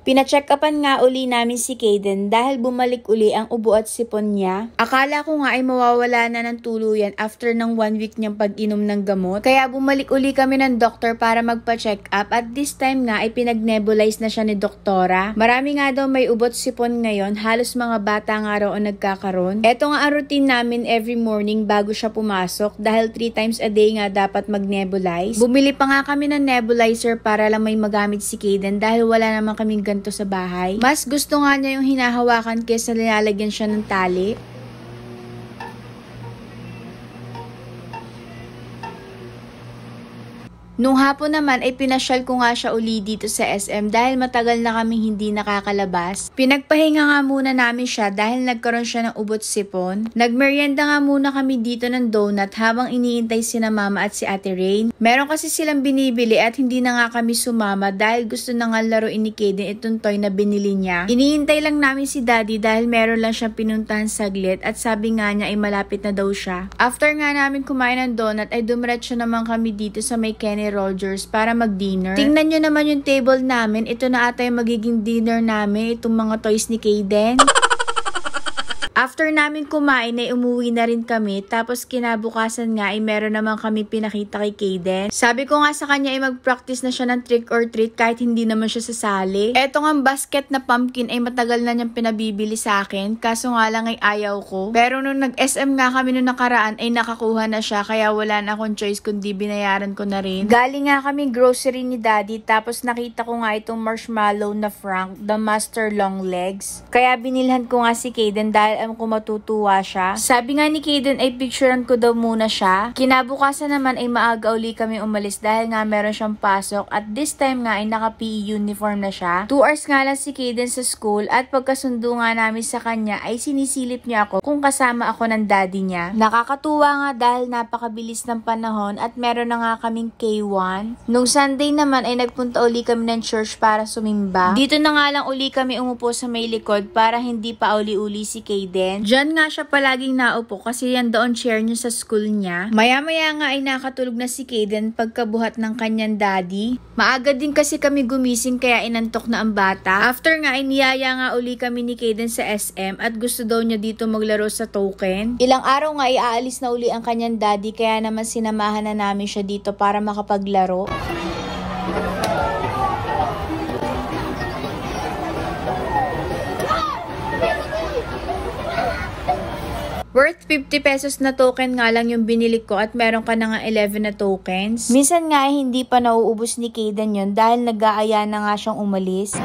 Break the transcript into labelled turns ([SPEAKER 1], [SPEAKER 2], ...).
[SPEAKER 1] Pina-check-upan nga uli namin si Kaden dahil bumalik uli ang ubo at sipon niya. Akala ko nga ay mawawala na ng tuluyan after ng 1 week niyang pag-inom ng gamot. Kaya bumalik uli kami ng doktor para magpa-check up at this time nga ay pinag-nebulize na siya ni doktora. Marami nga daw may ubo at sipon ngayon, halos mga bata nga raw ang nagkakaroon. Eto nga ang routine namin every morning bago siya pumasok dahil 3 times a day nga dapat mag-nebulize. Bumili pa nga kami ng nebulizer para lang may magamit si Kaden dahil wala naman kaming ganito sa bahay. Mas gusto nga niya yung hinahawakan kaysa nilalagyan siya ng tali. Nung hapon naman ay pinasyal ko nga siya uli dito sa SM dahil matagal na kaming hindi nakakalabas. Pinagpahinga nga muna namin siya dahil nagkaroon siya ng ubot sipon. Nagmerienda nga muna kami dito ng donut habang iniintay sina mama at si Ate Rain. Meron kasi silang binibili at hindi na nga kami sumama dahil gusto na nga laruin ni Kaden itong toy na binili niya. Iniintay lang namin si Daddy dahil meron lang siyang pinuntahan saglit at sabi nga niya ay malapit na daw siya. After nga namin kumain ng donut ay dumiretso naman kami dito sa may Kenny Rogers para mag-dinner. Tingnan nyo naman yung table namin. Ito na ata yung magiging dinner namin. Itong mga toys ni Kaden. After namin kumain ay umuwi na rin kami tapos kinabukasan nga ay meron naman kami pinakita kay Kaden. Sabi ko nga sa kanya ay mag-practice na siya ng trick or treat kahit hindi naman siya sasali. Eto nga basket na pumpkin ay matagal na niyang pinabibili sa akin kaso nga lang ay ayaw ko. Pero nung nag-SM nga kami nung nakaraan ay nakakuha na siya kaya wala na akong choice kundi binayaran ko na rin. Galing nga kami grocery ni Daddy tapos nakita ko nga itong marshmallow na Frank, the Master Long Legs. Kaya binilhan ko nga si Kaden dahil kung matutuwa siya. Sabi nga ni Kaden ay picturean ko daw muna siya. Kinabukasan naman ay maaga uli kami umalis dahil nga meron siyang pasok at this time nga ay naka-PE uniform na siya. 2 hours nga lang si Kaden sa school at pagkasundo nga namin sa kanya ay sinisilip niya ako kung kasama ako ng daddy niya. Nakakatuwa nga dahil napakabilis ng panahon at meron na nga kaming K1. Nung Sunday naman ay nagpunta uli kami ng church para sumimba. Dito na nga lang uli kami umupo sa may likod para hindi pa uli-uli si Kaden. Diyan nga siya palaging naupo kasi yan doon chair niya sa school niya. Maya-maya nga ay nakatulog na si Kaden pagkabuhat ng kanyang daddy. Maaga din kasi kami gumising kaya inantok na ang bata. After nga ay niyaya nga uli kami ni Kaden sa SM at gusto daw niya dito maglaro sa token. Ilang araw nga ay aalis na uli ang kanyang daddy kaya naman sinamahan na namin siya dito para makapaglaro. Worth 50 pesos na token nga lang yung binili ko at meron ka na nga 11 na tokens. Minsan nga hindi pa nauubos ni Kaden yun dahil nag-aaya na nga siyang umalis.